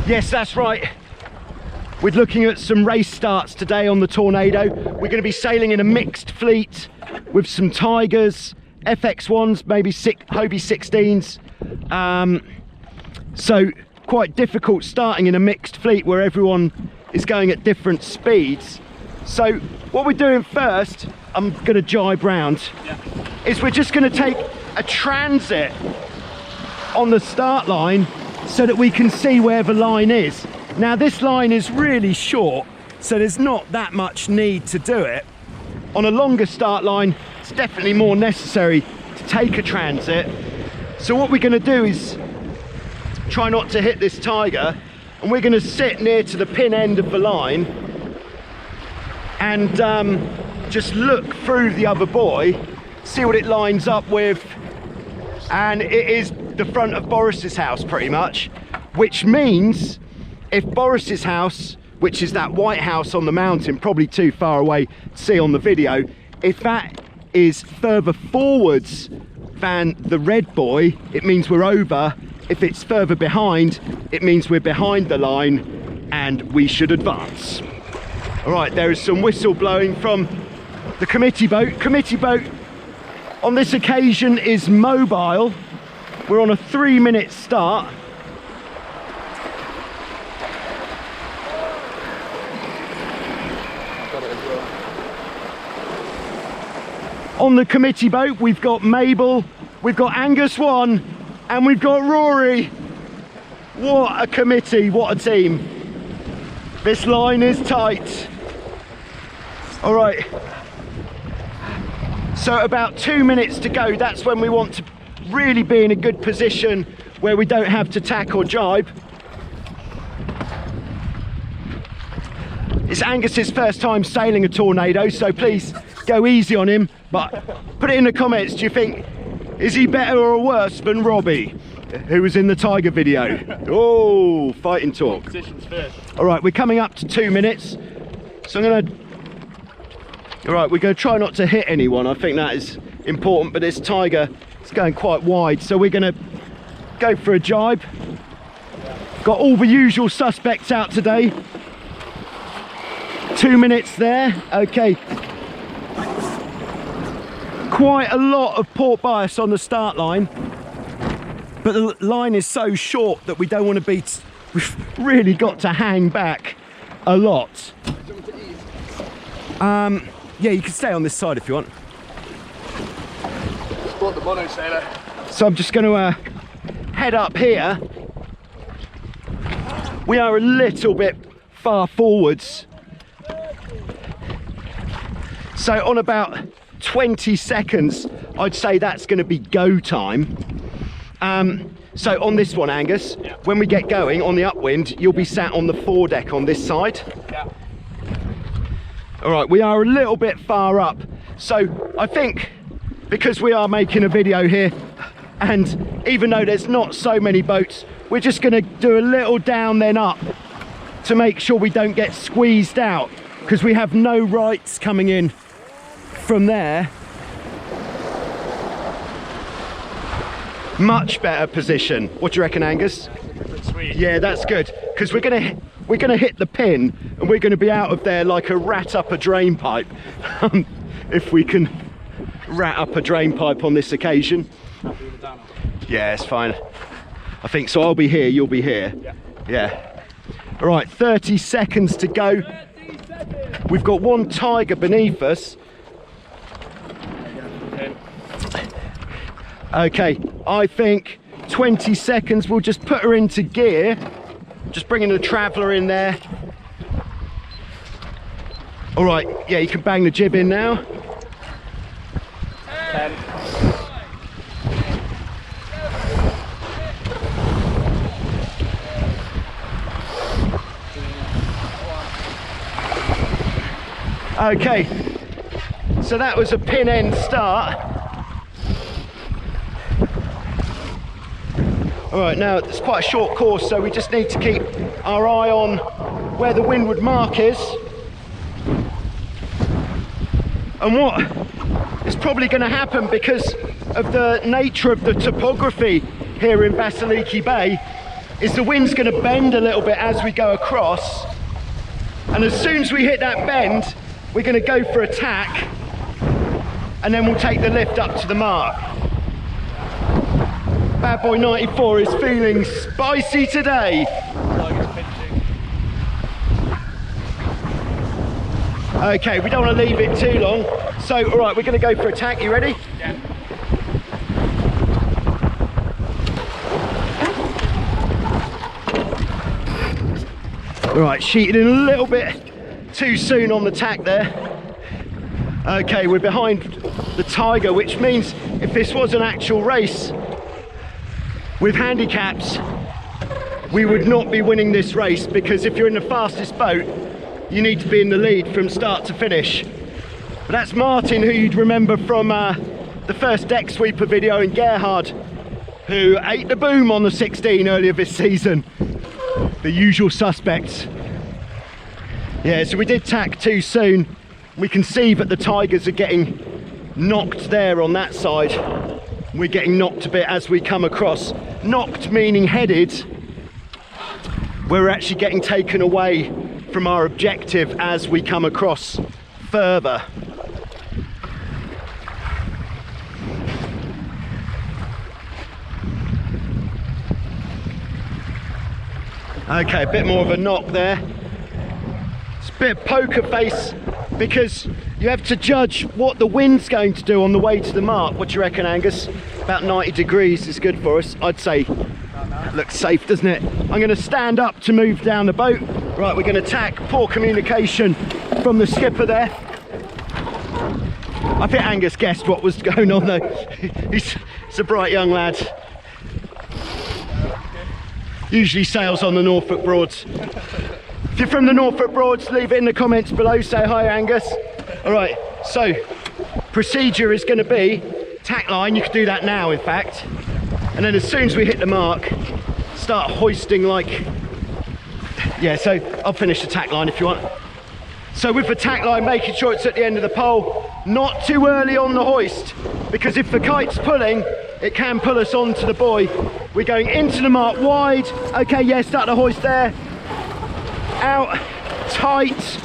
Yes, that's right. We're looking at some race starts today on the Tornado. We're going to be sailing in a mixed fleet with some Tigers, FX1s, maybe Hobie 16s. So quite difficult starting in a mixed fleet where everyone is going at different speeds. So what we're doing first, I'm going to jibe round, is we're just going to take a transit on the start line so that we can see where the line is. Now this line is really short, so there's not that much need to do it. On a longer start line, it's definitely more necessary to take a transit. So what we're going to do is try not to hit this Tiger, and we're going to sit near to the pin end of the line and just look through the other buoy, see what it lines up with, and it is the front of Boris's house pretty much, which means if Boris's house, which is that white house on the mountain, probably too far away to see on the video, if that is further forwards than the red buoy, it means we're over. If it's further behind, it means we're behind the line and we should advance. All right, there is some whistle blowing from the committee boat. Committee boat on this occasion is mobile. We're on a 3-minute start. On the committee boat, we've got Mabel, we've got Angus 1, and we've got Rory. What a committee, what a team. This line is tight. All right. So about 2 minutes to go. That's when we want to really be in a good position where we don't have to tack or jibe. It's Angus's first time sailing a Tornado, so please go easy on him. But put it in the comments, do you think, is he better or worse than Robbie, who was in the Tiger video? Oh, fighting talk. All right, we're coming up to 2 minutes. So we're going to try not to hit anyone. I think that is important, but this Tiger is going quite wide. So we're going to go for a jibe. Got all the usual suspects out today. 2 minutes there, okay. Quite a lot of port bias on the start line, but the line is so short that we don't want to be, we've really got to hang back a lot. Yeah, you can stay on this side if you want. Spot the mono sailor. So I'm just going to head up here. We are a little bit far forwards. So on about 20 seconds, I'd say that's going to be go time. So on this one, Angus, when we get going on the upwind, you'll be sat on the foredeck on this side. Yeah. All right, we are a little bit far up. So I think because we are making a video here, and even though there's not so many boats, we're just going to do a little down then up to make sure we don't get squeezed out, because we have no rights coming in from there. Much better position. What do you reckon, Angus? Sweet. Yeah, that's good, because we're gonna hit the pin and we're gonna be out of there like a rat up a drain pipe. If we can rat up a drain pipe on this occasion. Yeah, it's fine. I think so. I'll be here, you'll be here. Yeah. All right, 30 seconds to go. We've got one Tiger beneath us. Okay, I think 20 seconds, we'll just put her into gear. Just bringing the Traveller in there. All right, yeah, you can bang the jib in now. 10. Okay, so that was a pin end start. All right, now it's quite a short course, so we just need to keep our eye on where the windward mark is. And what is probably going to happen because of the nature of the topography here in Vasiliki Bay, is the wind's going to bend a little bit as we go across, and as soon as we hit that bend, we're going to go for a tack, and then we'll take the lift up to the mark. Bad boy 94 is feeling spicy today. Okay, we don't want to leave it too long. So, all right, we're going to go for a tack. You ready? Yeah. All right, sheeted in a little bit too soon on the tack there. Okay, we're behind the Tiger, which means if this was an actual race with handicaps, we would not be winning this race, because if you're in the fastest boat, you need to be in the lead from start to finish. But that's Martin, who you'd remember from the first deck sweeper video, and Gerhard, who ate the boom on the 16 earlier this season. The usual suspects. Yeah, so we did tack too soon. We can see that the Tigers are getting knocked there on that side. We're getting knocked a bit as we come across. Knocked meaning headed. We're actually getting taken away from our objective as we come across further. Okay, a bit more of a knock there. It's a bit of poker face, because you have to judge what the wind's going to do on the way to the mark. What do you reckon, Angus? About 90 degrees is good for us, I'd say. Looks safe, doesn't it? I'm going to stand up to move down the boat. Right, we're going to tack. Poor communication from the skipper there. I think Angus guessed what was going on though. He's a bright young lad. Usually sails on the Norfolk Broads. If you're from the Norfolk Broads, leave it in the comments below. Say hi, Angus. All right, so procedure is going to be tack line. You can do that now, in fact. And then as soon as we hit the mark, start hoisting like... Yeah, so I'll finish the tack line if you want. So with the tack line, making sure it's at the end of the pole, not too early on the hoist, because if the kite's pulling, it can pull us onto the buoy. We're going into the mark wide. Okay, yeah, start the hoist there. Out, tight.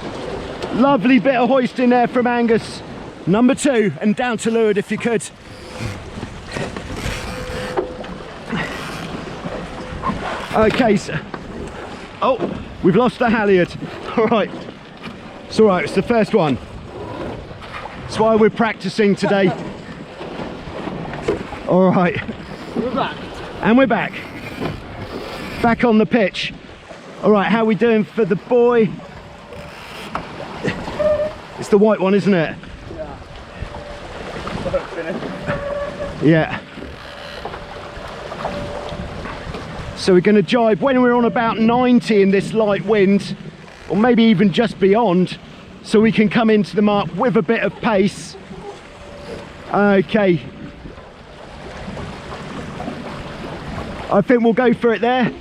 Lovely bit of hoisting there from Angus. Number 2, and down to leeward if you could. Okay, so, oh, we've lost the halyard. All right, it's all right, it's the first one. That's why we're practicing today. All right. We're back. And we're back. Back on the pitch. All right, how are we doing for the buoy? It's the white one, isn't it? Yeah. Yeah. So we're going to jibe when we're on about 90 in this light wind, or maybe even just beyond, so we can come into the mark with a bit of pace. Okay. I think we'll go for it there.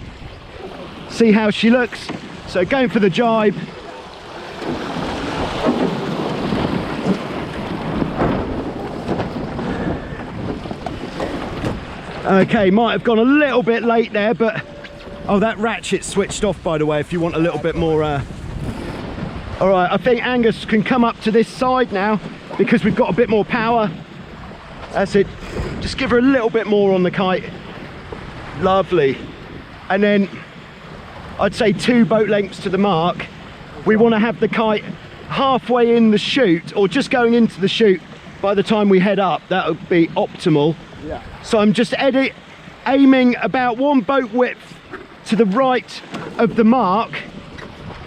See how she looks. So going for the jibe. Okay, might have gone a little bit late there, but oh, that ratchet's switched off, by the way, if you want a little bit more. All right, I think Angus can come up to this side now because we've got a bit more power. That's it. Just give her a little bit more on the kite. Lovely. And then I'd say 2 boat lengths to the mark. We want to have the kite halfway in the chute, or just going into the chute by the time we head up. That would be optimal. Yeah. So I'm just aiming about 1 boat width to the right of the mark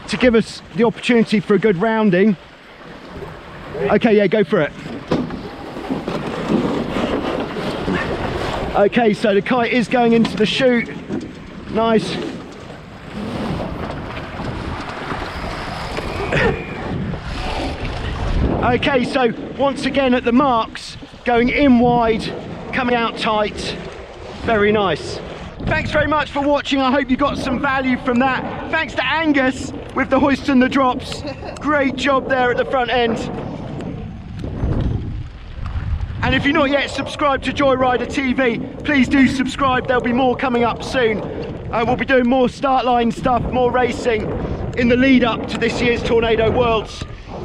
to give us the opportunity for a good rounding. Okay, yeah, go for it. Okay, so the kite is going into the chute. Nice. Okay, so once again at the marks, going in wide, coming out tight. Very nice. Thanks very much for watching. I hope you got some value from that. Thanks to Angus with the hoist and the drops. Great job there at the front end. And if you're not yet subscribed to Joyrider TV, please do subscribe. There'll be more coming up soon. We'll be doing more start line stuff, more racing in the lead up to this year's Tornado Worlds.